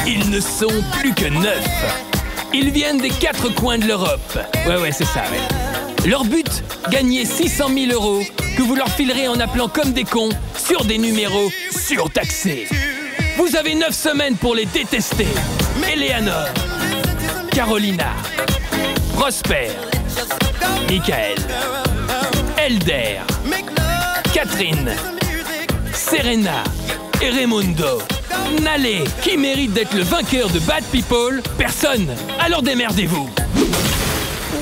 Ils ne sont plus que 9. Ils viennent des 4 coins de l'Europe. Ouais, c'est ça, ouais. Leur but, gagner 600 000 € que vous leur filerez en appelant comme des cons sur des numéros surtaxés. Vous avez 9 semaines pour les détester. Eleanor, Carolina, Prosper, Michael, Elder, Catherine, Serena et Raimundo. N'allez, qui mérite d'être le vainqueur de Bad People? Personne. Alors démerdez-vous.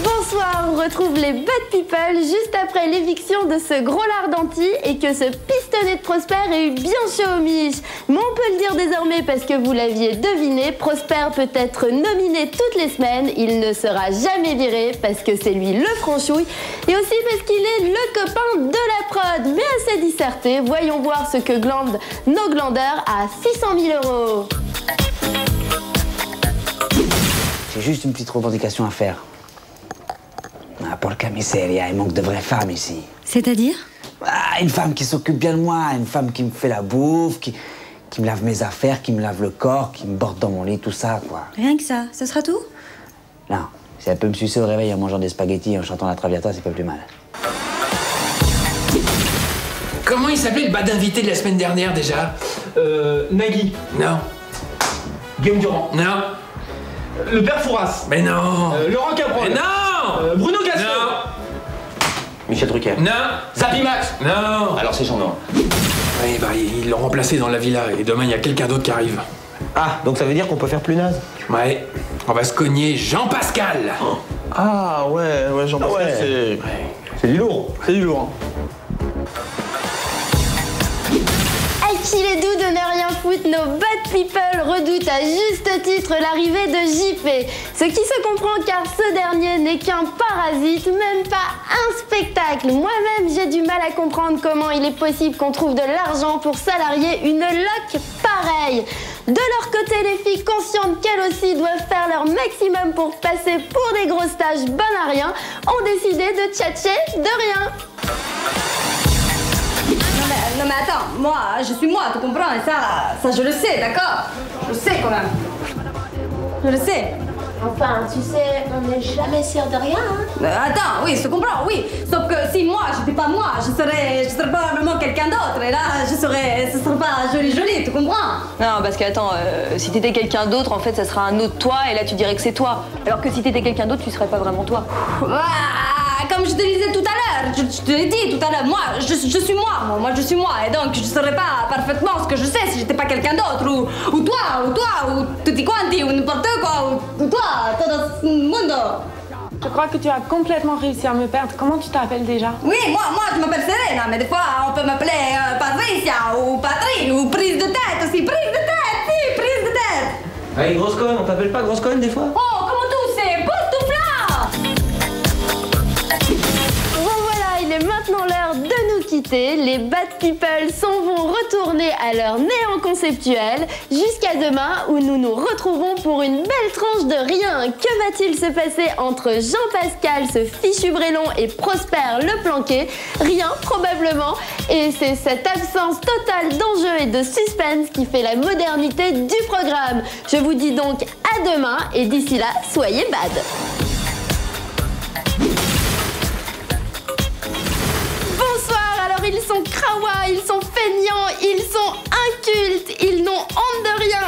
Bonsoir, on retrouve les Bad People juste après l'éviction de ce gros lard d'anti et que ce pistonné de Prosper a eu bien chaud aux miches. Mais on peut le dire désormais parce que vous l'aviez deviné, Prosper peut être nominé toutes les semaines, il ne sera jamais viré parce que c'est lui le franchouille et aussi parce qu'il est le copain de la prod. Mais assez disserté, voyons voir ce que glandent nos glandeurs à 600 000 €. J'ai juste une petite revendication à faire. Ah, porca miseria, il manque de vraies femmes ici. C'est-à-dire? Une femme qui s'occupe bien de moi, une femme qui me fait la bouffe, qui me lave mes affaires, qui me lave le corps, qui me borde dans mon lit, tout ça, quoi. Rien que ça, ça sera tout? Non, si elle peut me sucer au réveil en mangeant des spaghettis et en chantant la Traviata, c'est pas plus mal. Comment il s'appelait le bad invité de la semaine dernière déjà? Nagui. Non. Guillaume Durand. Non. Le père Fouras. Mais non. Laurent Cabrol. Mais non. Bruno Gaston. Non. Michel Drucker. Non. Zappy Max. Non. Alors c'est son nom. Oui, bah, ils l'ont remplacé dans la villa et demain il y a quelqu'un d'autre qui arrive. Ah, donc ça veut dire qu'on peut faire plus naze? Ouais, on va se cogner Jean-Pascal. Ah ouais, Jean-Pascal, c'est du lourd. C'est du lourd. Qu'il est doux de ne rien foutre, nos Bad People redoutent à juste titre l'arrivée de JP. Ce qui se comprend car ce dernier n'est qu'un parasite, même pas un spectacle. Moi-même, j'ai du mal à comprendre comment il est possible qu'on trouve de l'argent pour salarier une loc pareille. De leur côté, les filles conscientes qu'elles aussi doivent faire leur maximum pour passer pour des grosses tâches bonnes à rien, ont décidé de tchatcher de rien. Non mais attends, moi, je suis moi, tu comprends? Et ça je le sais, d'accord? Je le sais quand même. Je le sais. Enfin, tu sais, on n'est jamais sûr de rien, hein. Attends, oui, je comprends, oui. Sauf que si moi, j'étais pas moi, je serais probablement quelqu'un d'autre. Et là, ce serait pas joli, tu comprends? Non, parce que attends, si t'étais quelqu'un d'autre, en fait, ça sera un autre toi, et là, tu dirais que c'est toi. Alors que si t'étais quelqu'un d'autre, tu serais pas vraiment toi. Comme je te disais tout à l'heure, je te l'ai dit tout à l'heure, moi, je suis moi, je suis moi, et donc je saurais pas parfaitement ce que je sais si j'étais pas quelqu'un d'autre, ou toi, ou tutti quanti, ou n'importe quoi, ou toi, todo el mundo. Je crois que tu as complètement réussi à me perdre. Comment tu t'appelles déjà? Oui, moi, je m'appelle Serena, mais des fois, on peut m'appeler Patricia, ou Patrick, ou prise de tête aussi, prise de tête, si, prise de tête. Hey, grosse conne, on t'appelle pas grosse conne des fois? Oh, comment tout c'est, bourre-tout-plat. Il est maintenant l'heure de nous quitter. Les Bad People vont retourner à leur néant conceptuel. Jusqu'à demain où nous nous retrouvons pour une belle tranche de rien. Que va-t-il se passer entre Jean-Pascal, ce fichu brélon, et Prosper le planqué? Rien, probablement. Et c'est cette absence totale d'enjeu et de suspense qui fait la modernité du programme. Je vous dis donc à demain et d'ici là, soyez bad. Ils sont crawa, ils sont feignants, ils sont incultes, ils n'ont honte de rien.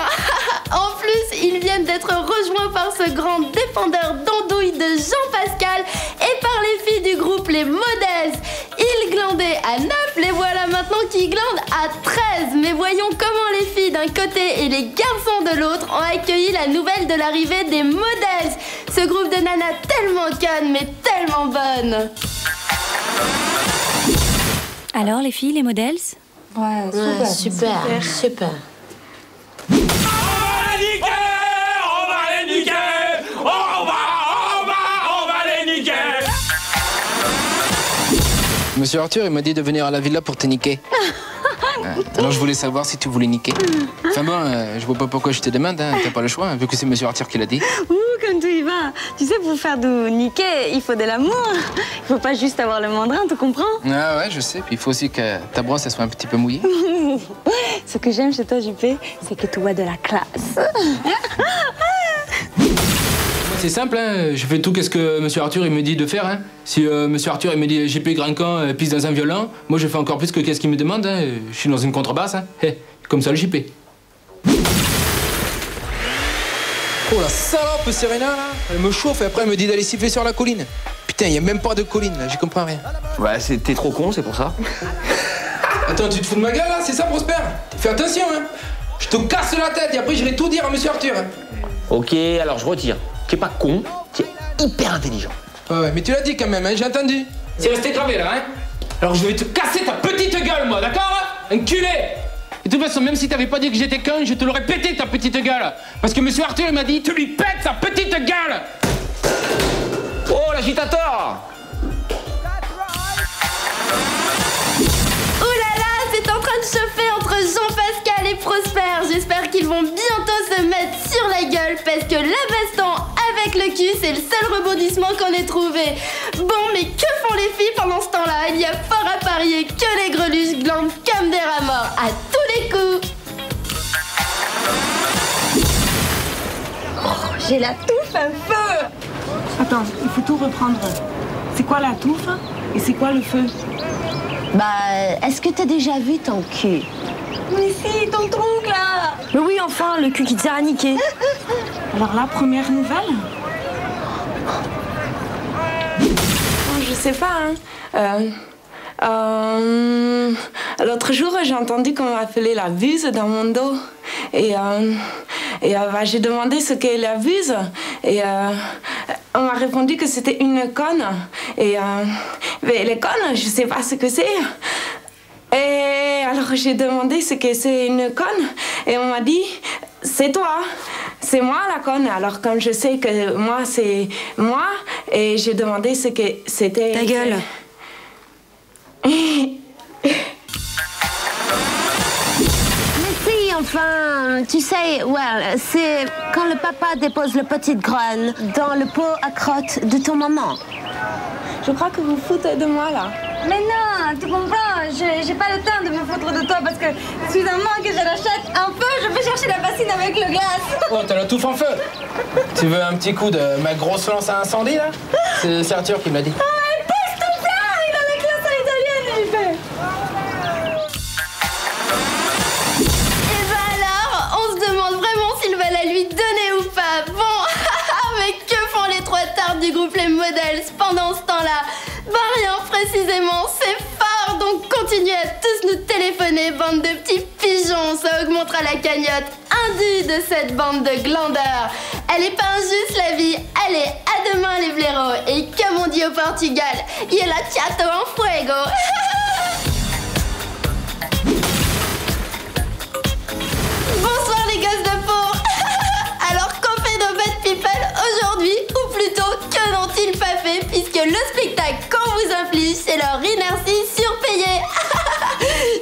En plus, ils viennent d'être rejoints par ce grand défendeur d'andouille de Jean-Pascal et par les filles du groupe Les Modèles. Ils glandaient à 9, les voilà maintenant qui glandent à 13. Mais voyons comment les filles d'un côté et les garçons de l'autre ont accueilli la nouvelle de l'arrivée des Modèles. Ce groupe de nanas tellement connes mais tellement bonnes. Alors les filles, les modèles? Ouais, super. On va les niquer! On va les niquer! On va les niquer! Monsieur Arthur, il m'a dit de venir à la villa pour te niquer. Alors je voulais savoir si tu voulais niquer. Enfin bon, je vois pas pourquoi je te demande, hein, t'as pas le choix, vu que c'est Monsieur Arthur qui l'a dit. Que tu y vas. Tu sais, pour faire du niquer, il faut de l'amour. Il faut pas juste avoir le mandrin, tu comprends? Ah ouais, je sais. Puis il faut aussi que ta brosse, elle soit un petit peu mouillée. Ce que j'aime chez toi, JP, c'est que tu vois de la classe. C'est simple, hein. Je fais tout qu'est-ce que Monsieur Arthur il me dit de faire. Hein. Si Monsieur Arthur il me dit JP Grincan pisse dans un violon, moi je fais encore plus que qu'est-ce qu'il me demande. Hein. Je suis dans une contrebasse. Hein. Hey, comme ça le JP. Oh la salope Serena là. Elle me chauffe et après elle me dit d'aller siffler sur la colline. Putain, il y a même pas de colline là, j'y comprends rien. Ouais, t'es trop con, c'est pour ça. Attends, tu te fous de ma gueule là, c'est ça Prosper? Fais attention hein. Je te casse la tête et après je vais tout dire à Monsieur Arthur. Hein. Ok, alors je retire. Tu es pas con, tu es hyper intelligent. Ouais, mais tu l'as dit quand même, hein, j'ai entendu. C'est resté gravé là, hein. Alors je vais te casser ta petite gueule, moi, d'accord? Enculé! Et de toute façon, même si t'avais pas dit que j'étais con, je te l'aurais pété ta petite gueule. Parce que Monsieur Arthur il m'a dit, tu lui pètes sa petite gueule! Oh, l'agitateur! Oh là là, c'est en train de chauffer entre Jean-Pascal et Prosper. J'espère qu'ils vont bientôt se mettre sur la gueule parce que la baston avec le cul, c'est le seul rebondissement qu'on ait trouvé. Bon, mais que font les filles pendant ce temps-là? Il y a fort à parier que les greluches glandent comme des rats morts à tous les coups. Oh, j'ai la touffe un feu. Attends, il faut tout reprendre. C'est quoi la touffe et c'est quoi le feu? Bah, est-ce que t'as déjà vu ton cul? Mais si, ton truc là. Mais oui, enfin, le cul qui te sert à niquer. Alors là, première nouvelle? Je sais pas, hein. L'autre jour, j'ai entendu qu'on m'appelait la buse dans mon dos. Et bah, j'ai demandé ce qu'est la buse. Et on m'a répondu que c'était une conne. Et mais les connes, je sais pas ce que c'est. Et alors j'ai demandé ce que c'est une conne. Et on m'a dit, c'est toi. C'est moi la conne. Alors comme je sais que moi c'est moi, et j'ai demandé ce que c'était. Ta gueule. Mais si, enfin, tu sais, well, c'est quand le papa dépose le petit graine dans le pot à crotte de ton maman. Je crois que vous foutez de moi là. Mais non, tu comprends, j'ai pas le temps de me foutre de toi parce que subitement que je l'achète un peu, je vais chercher la bassine avec le glace. Oh, t'as la touffe en feu. Tu veux un petit coup de ma grosse lance à incendie là? C'est Arthur qui me l'a dit. Ah, pèse ton plat, il a la classe à l'italienne, il fait. Et bah alors, on se demande vraiment s'il va la lui donner ou pas. Bon, mais que font les trois tartes du groupe Les Models pendant ce temps-là? Bah rien précisément, c'est fort, donc continuez à tous nous téléphoner, bande de petits pigeons, ça augmentera la cagnotte indue de cette bande de glandeurs. Elle est pas injuste la vie, allez, à demain les blaireaux, et comme on dit au Portugal, y a la chato en fuego. Bonsoir les gosses de peau. Alors qu'ont fait nos bêtes people aujourd'hui, ou plutôt que n'ont-ils pas fait, puisque le spectacle qu'on vous inflige, c'est leur inertie surpayée.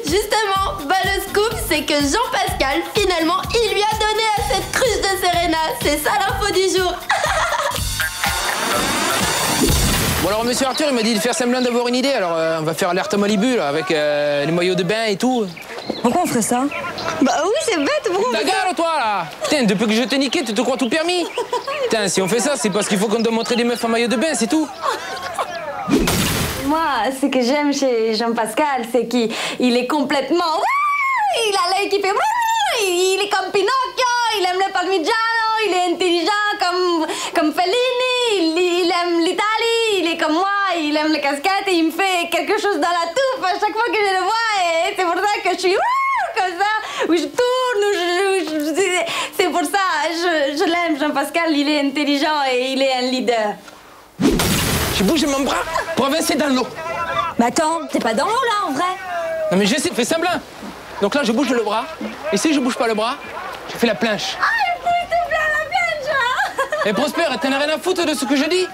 Justement, bah le scoop, c'est que Jean-Pascal, finalement, il lui a donné à cette cruche de Serena. C'est ça l'info du jour. Bon alors Monsieur Arthur il m'a dit de faire semblant d'avoir une idée, alors on va faire alerte Malibu là, avec les maillots de bain et tout. Pourquoi on ferait ça? Bah oui, c'est bête, pourquoi? Ta gueule toi là! Putain, depuis que je t'ai niqué, tu te crois tout permis? Putain, si on fait ça, c'est parce qu'il faut qu'on doit montrer des meufs en maillot de bain, c'est tout. Moi, ce que j'aime chez Jean-Pascal, c'est qu'il est complètement... Il a l'œil qui fait... Il est comme Pinocchio, il aime le parmigiano, il est intelligent comme Fellini, il aime l'Italie, il est comme moi, il aime les casquettes et il me fait quelque chose dans la touffe à chaque fois que je le vois et c'est pour ça que je suis comme ça, où je tourne, c'est pour ça, je l'aime Jean-Pascal, il est intelligent et il est un leader. J'ai bougé mon bras pour avancer dans l'eau. Mais attends, t'es pas dans l'eau là en vrai? Non mais j'essaie de faire semblant. Donc là je bouge le bras, et si je bouge pas le bras, je fais la planche. Ah, il faut te faire la planche, hein. Et Prosper, t'en as rien à foutre de ce que je dis?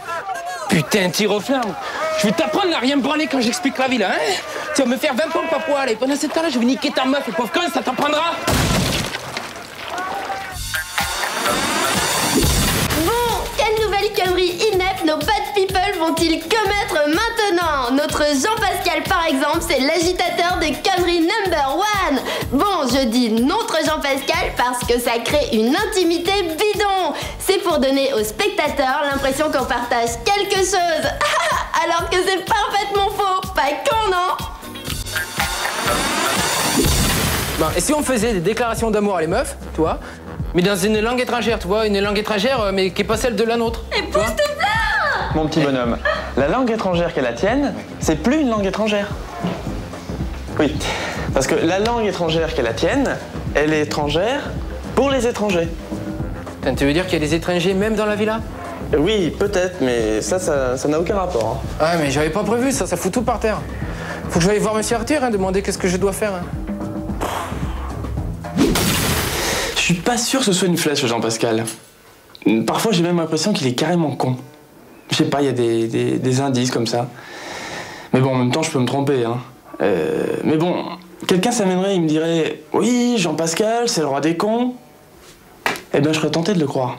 Putain, tire au flamme. Je vais t'apprendre à rien branler quand j'explique la vie là, hein? Tu vas me faire 20 pompes à poil, et pendant ce temps-là, je vais niquer ta meuf, et pauvre con, ça t'apprendra. Bon, vont-ils commettre maintenant? Notre Jean-Pascal, par exemple, c'est l'agitateur des conneries #1. Bon, je dis notre Jean-Pascal parce que ça crée une intimité bidon. C'est pour donner aux spectateurs l'impression qu'on partage quelque chose. Alors que c'est parfaitement faux. Pas con, non? Bon, et si on faisait des déclarations d'amour à les meufs, tu vois, mais dans une langue étrangère, tu vois, une langue étrangère, mais qui est pas celle de la nôtre. Et pousse-toi! Mon petit bonhomme, la langue étrangère qu'est la tienne, c'est plus une langue étrangère. Oui, parce que la langue étrangère qu'est la tienne, elle est étrangère pour les étrangers. Putain, tu veux dire qu'il y a des étrangers même dans la villa? Oui, peut-être, mais ça n'a aucun rapport. Hein. Ah, mais j'avais pas prévu, ça fout tout par terre. Faut que j'aille voir monsieur Arthur, hein, demander qu'est-ce que je dois faire. Hein. Je suis pas sûr que ce soit une flèche, Jean-Pascal. Parfois, j'ai même l'impression qu'il est carrément con. Je sais pas, il y a des indices comme ça. Mais bon, en même temps, je peux me tromper. Hein. Mais bon, quelqu'un s'amènerait, il me dirait « Oui, Jean-Pascal, c'est le roi des cons. » Eh ben, je serais tenté de le croire.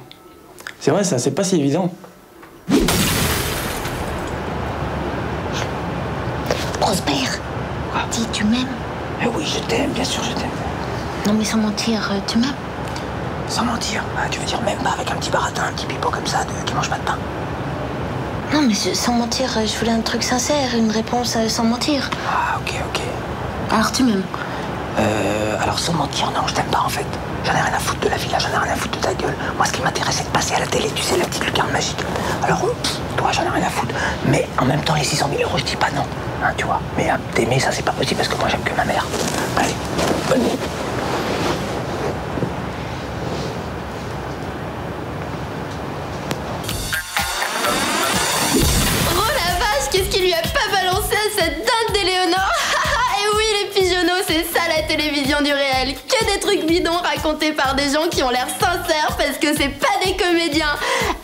C'est vrai, ça, c'est pas si évident. Prosper, dis, tu m'aimes? Oui, je t'aime, bien sûr, je t'aime. Non, mais sans mentir, tu m'aimes? Sans mentir, tu veux dire même pas avec un petit baratin, un petit pipeau comme ça, qui mange pas de pain? Non, mais sans mentir, je voulais un truc sincère, une réponse sans mentir. Ah, ok. Alors tu m'aimes? Alors sans mentir, non, je t'aime pas en fait. J'en ai rien à foutre de la villa, j'en ai rien à foutre de ta gueule. Moi, ce qui m'intéresse, c'est de passer à la télé, tu sais, la petite lucarne magique. Alors, toi, j'en ai rien à foutre. Mais en même temps, les 600 000 euros, je dis pas non, hein, tu vois. Mais t'aimer, ça, c'est pas possible parce que moi, j'aime que ma mère. Allez, bonne nuit. Oh la vache, qu'est-ce qu'il lui a pas balancé à cette dinde d'Éléonore? Et oui, les pigeonneaux, c'est ça la télévision du réel. Que des trucs bidons racontés par des gens qui ont l'air sincères parce que c'est pas des comédiens.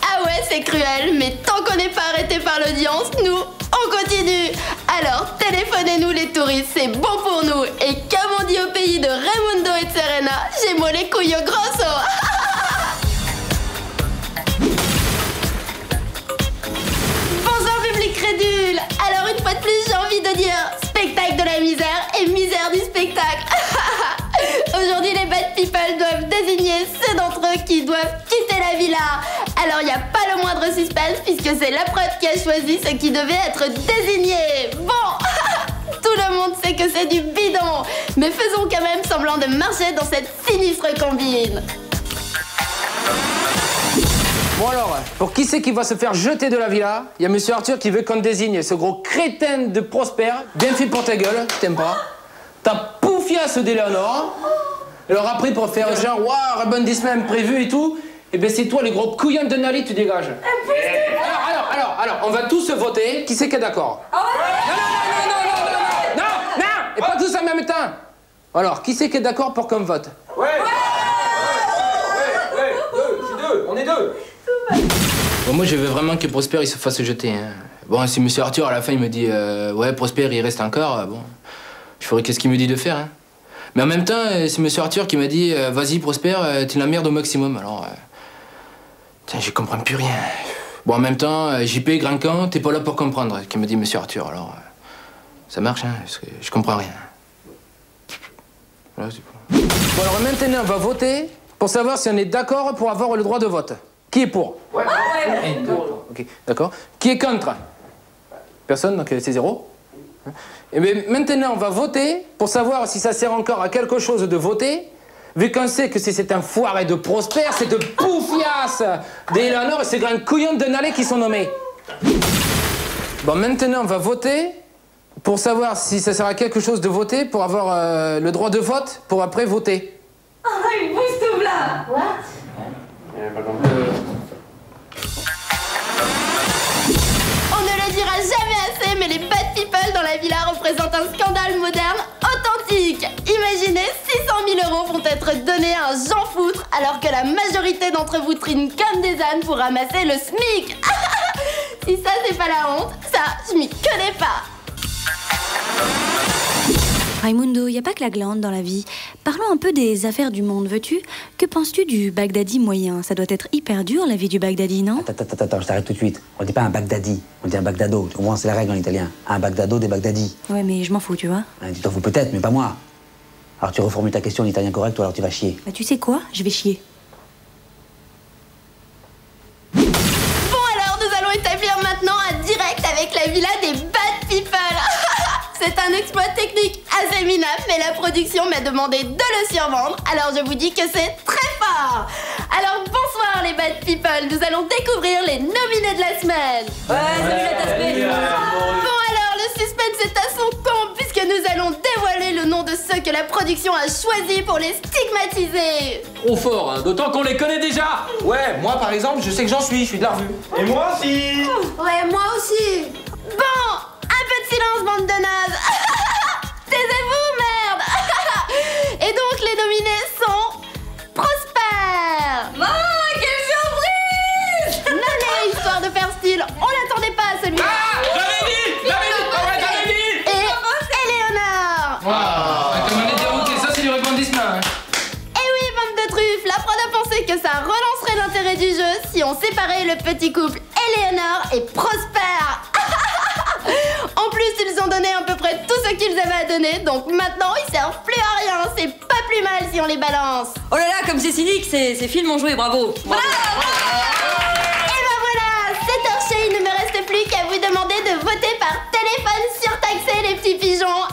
Ah ouais, c'est cruel, mais tant qu'on n'est pas arrêté par l'audience, nous, on continue. Alors, téléphonez-nous les touristes, c'est bon pour nous. Et comme on dit au pays de Raimundo et de Serena, j'ai moi les couilles au grosso. Bonjour public crédule. Alors une fois de plus, j'ai envie de dire spectacle de la misère et misère du spectacle. Aujourd'hui, les bad people doivent désigner ceux d'entre eux qui doivent quitter la villa. Alors, il n'y a pas le moindre suspense puisque c'est la prod qui a choisi ceux qui devaient être désignés. Bon, tout le monde sait que c'est du bidon, mais faisons quand même semblant de marcher dans cette sinistre combine. Bon alors, pour qui c'est qui va se faire jeter de la villa? Il y a monsieur Arthur qui veut qu'on désigne ce gros crétin de Prosper. Bien fait pour ta gueule, t'aimes pas? Ta poufiasse d'Éléonore. Alors après, pour faire genre, waouh, rebondissement prévu et tout, et ben c'est toi les gros couillons de Nali, tu dégages. Alors, on va tous voter. Qui c'est qui est d'accord? Non, et pas tous en même temps. Alors, qui c'est qui est d'accord pour qu'on vote? Ouais, on est deux. Bon, moi, je veux vraiment que Prosper il se fasse jeter. Hein. Bon, si monsieur Arthur à la fin il me dit ouais, Prosper il reste encore, bon, je ferai qu'est-ce qu'il me dit de faire. Hein. Mais en même temps, c'est monsieur Arthur qui m'a dit vas-y Prosper, tu la merde au maximum. Alors, je comprends plus rien. Bon, en même temps, JP, grand camp, t'es pas là pour comprendre, qui me dit monsieur Arthur. Alors, ça marche, hein, parce que je comprends rien. Voilà, c'est bon. Bon, alors maintenant, on va voter pour savoir si on est d'accord pour avoir le droit de vote. Qui est pour? Ouais. Ok, d'accord. Qui est contre? Personne, donc c'est 0. Et bien maintenant, on va voter pour savoir si ça sert encore à quelque chose de voter, vu qu'on sait que c'est cet enfoiré de Prosper, cette poufiasse d'Éléonore et ces grands couillons de Nalé qui sont nommés. Bon, maintenant, on va voter pour savoir si ça sert à quelque chose de voter, pour avoir le droit de vote, pour après voter. Ah, il bouge tout là. What? On ne le dira jamais assez, mais les bad people dans la villa représentent un scandale moderne authentique. Imaginez, 600 000 euros vont être donnés à un Jean Foutre, alors que la majorité d'entre vous trinent comme des ânes pour ramasser le SMIC. Si ça, c'est pas la honte, ça, je m'y connais pas. Raimundo, y a pas que la glande dans la vie. Parlons un peu des affaires du monde, veux-tu? Que penses-tu du Bagdadi moyen? Ça doit être hyper dur, la vie du Bagdadi, non? Attends, je t'arrête tout de suite. On dit pas un Bagdadi, on dit un Bagdado. Tu comprends? C'est la règle en italien. Un Bagdado, des Bagdadi. Ouais, mais je m'en fous, tu vois. Tu t'en fous peut-être, mais pas moi. Alors tu reformules ta question en italien correct ou alors tu vas chier. Bah tu sais quoi? Je vais chier. Bon alors, nous allons établir maintenant un direct avec la villa des Bad People. C'est un exploit technique assez minable, mais la production m'a demandé de le survendre, alors je vous dis que c'est très fort. Alors bonsoir les Bad People, nous allons découvrir les nominés de la semaine. Bon alors, le suspense est à son comble puisque nous allons dévoiler le nom de ceux que la production a choisis pour les stigmatiser. Trop fort, hein, d'autant qu'on les connaît déjà. Ouais, moi par exemple, je sais que j'en suis de la revue. Et moi aussi. Ouais, moi aussi. Bon, un peu de silence, bande de nazes. Taisez-vous, merde. Et donc, les nominés sont Prosper. Oh, quelle surprise! Nané, histoire de faire style. On l'attendait pas à celui-là. Ah, j'avais dit. Et Éléonore. Wow. Comme on est dérouté, ça c'est du rebondissement. Hein. Et oui, bande de truffes, la prod a pensé que ça relancerait l'intérêt du jeu si on séparait le petit couple Éléonore et Prosper. En plus, ils ont donné à peu près tout ce qu'ils avaient à donner, donc maintenant ils servent plus à rien. C'est pas plus mal si on les balance. Oh là là, comme c'est cynique, ces films ont joué, bravo. Et ben voilà, c'est torché, il ne me reste plus qu'à vous demander de voter par téléphone surtaxé, les petits pigeons.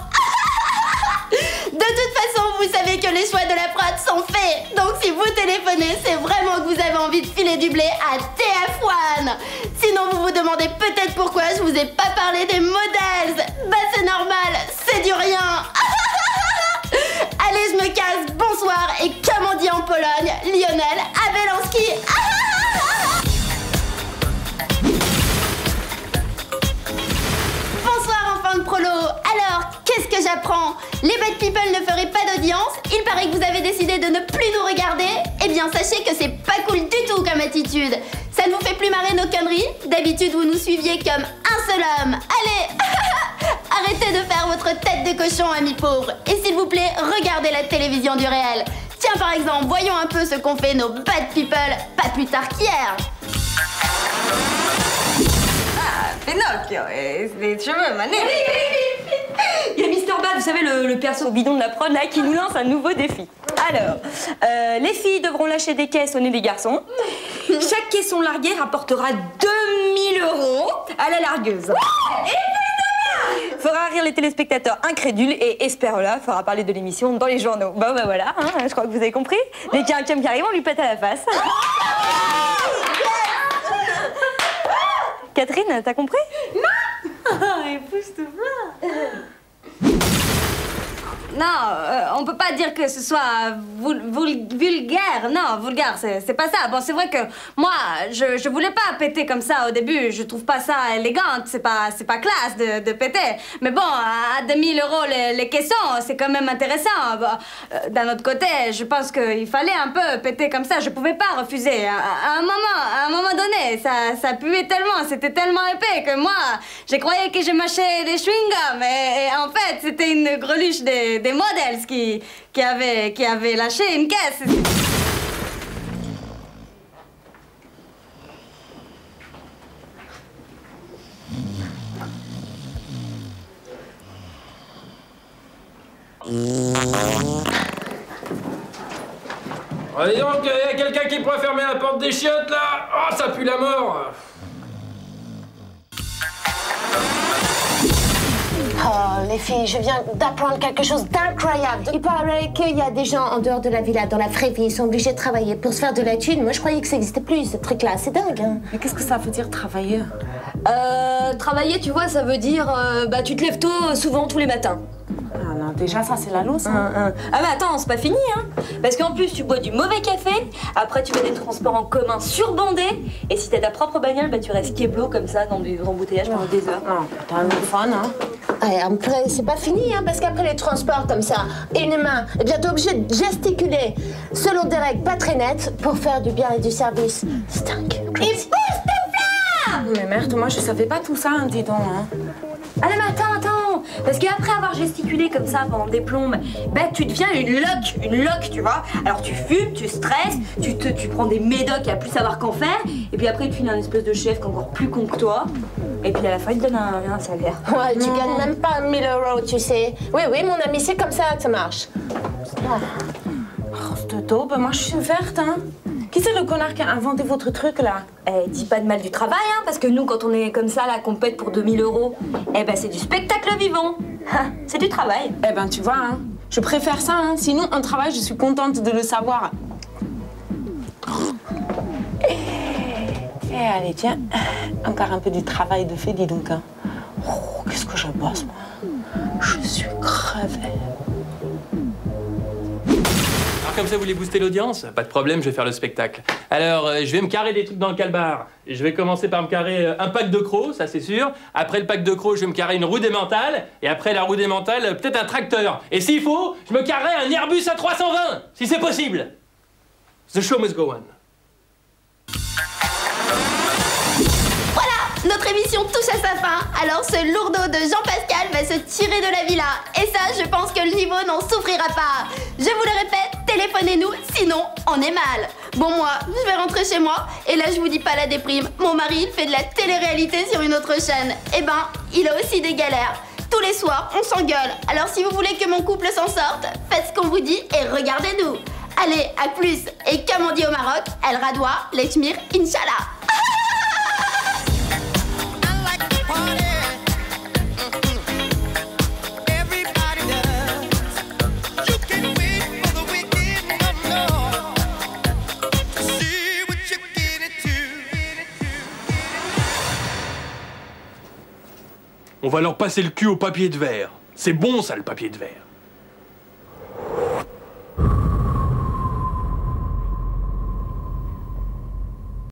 De toute façon, vous savez que les choix de la prod sont faits. Donc si vous téléphonez, c'est vraiment que vous avez envie de filer du blé à TF1. Sinon, vous vous demandez peut-être pourquoi je vous ai pas parlé des modèles. Bah c'est normal, c'est du rien. Allez, je me casse, bonsoir. Et comme on dit en Pologne, Lionel Abelanski. Bonsoir en fin de prolo. Alors, qu'est-ce que j'apprends? Les Bad People ne feraient pas d'audience. Il paraît que vous avez décidé de ne plus nous regarder. Eh bien, sachez que c'est pas cool du tout comme attitude. Ça ne vous fait plus marrer nos conneries? D'habitude, vous nous suiviez comme un seul homme. Allez, arrêtez de faire votre tête de cochon, amis pauvres. Et s'il vous plaît, regardez la télévision du réel. Tiens, par exemple, voyons un peu ce qu'ont fait nos Bad People pas plus tard qu'hier. Pinocchio et les cheveux manés. Il y a Mr. Bad, vous savez, le perso bidon de la prod là, qui nous lance un nouveau défi. Alors, les filles devront lâcher des caisses au nez des garçons. Chaque caisson larguée rapportera 2000 € à la largueuse. Fera rire les téléspectateurs incrédules et Esperola fera parler de l'émission dans les journaux. Bon bah voilà, hein, je crois que vous avez compris. Dès qu'il y a un chum qui arrive, on lui pète à la face. Catherine, t'as compris? Non. Époustouflant. Non, on peut pas dire que ce soit vulgaire. Non, vulgaire, c'est pas ça. Bon, c'est vrai que moi, je voulais pas péter comme ça au début. Je trouve pas ça élégant. C'est pas classe de péter. Mais bon, à 2000 € les caissons, c'est quand même intéressant. Bon, d'un autre côté, je pense qu'il fallait un peu péter comme ça. Je pouvais pas refuser. À un moment donné, ça puait tellement, c'était tellement épais que moi, je croyais que je mâchais des chewing-gums. Et en fait, c'était une greluche des modèles qui avait lâché une caisse. Allez donc, il y a quelqu'un qui pourrait fermer la porte des chiottes là. Oh, ça pue la mort. Oh, les filles, je viens d'apprendre quelque chose d'incroyable. Il paraît qu'il y a des gens en dehors de la villa, dans la vraie vie, ils sont obligés de travailler pour se faire de la thune. Moi, je croyais que ça n'existait plus, ce truc-là. C'est dingue, hein. Mais qu'est-ce que ça veut dire, travailler? Travailler, tu vois, ça veut dire, bah, tu te lèves tôt, souvent, tous les matins. Ah non, déjà, ça, c'est la loose. Hein. Ah mais attends, c'est pas fini, hein. Parce qu'en plus, tu bois du mauvais café, après tu fais des transports en commun surbondés, et si t'as ta propre bagnole, bah tu restes kéblo comme ça dans du embouteillage pendant des heures. Non, t'as un fun, hein. Ouais, après, c'est pas fini, hein, parce qu'après les transports comme ça, inhumains, eh bien, t'es obligé de gesticuler selon des règles pas très nettes pour faire du bien et du service. C'est dingue. Mais merde, moi, je savais pas tout ça, hein, dis donc, hein. Ah non mais attends, Parce qu'après avoir gesticulé comme ça pendant des plombes, ben tu deviens une loque, tu vois. Alors tu fumes, tu stresses, tu prends des médocs à plus savoir qu'en faire, et puis après il te file un espèce de chef qui est encore plus con que toi, et puis à la fin il te donne un salaire. Ouais, tu gagnes même pas 1000 €, tu sais. Oui, mon ami, c'est comme ça que ça marche. Oh, cette taube, moi je suis verte, hein. Qui c'est le connard qui a inventé votre truc là? Eh, dis pas de mal du travail, hein, parce que nous, quand on est comme ça, là, qu'on pète pour 2000 €, eh ben c'est du spectacle vivant. C'est du travail. Eh ben tu vois, hein, je préfère ça, hein. Sinon, un travail, je suis contente de le savoir. Et allez, tiens, encore un peu du travail de fait, dis donc. Hein. Oh, qu'est-ce que je bosse, moi. Je suis crevée. Alors comme ça, vous voulez booster l'audience? Pas de problème, je vais faire le spectacle. Alors, je vais me carrer des trucs dans le calbar. Je vais commencer par me carrer un pack de crocs, ça c'est sûr. Après le pack de crocs, je vais me carrer une roue démentale. Et après la roue démentale, peut-être un tracteur. Et s'il faut, je me carrerai un Airbus A320, si c'est possible. The show must go on. Notre émission touche à sa fin, alors ce lourdeau de Jean-Pascal va se tirer de la villa. Et ça, je pense que le niveau n'en souffrira pas. Je vous le répète, téléphonez-nous, sinon on est mal. Bon, moi, je vais rentrer chez moi, et là je vous dis pas la déprime. Mon mari, il fait de la télé-réalité sur une autre chaîne. Eh ben, il a aussi des galères. Tous les soirs, on s'engueule. Alors si vous voulez que mon couple s'en sorte, faites ce qu'on vous dit et regardez-nous. Allez, à plus. Et comme on dit au Maroc, El Radoua, Lechmir, Inch'Allah. On va leur passer le cul au papier de verre. C'est bon ça, le papier de verre.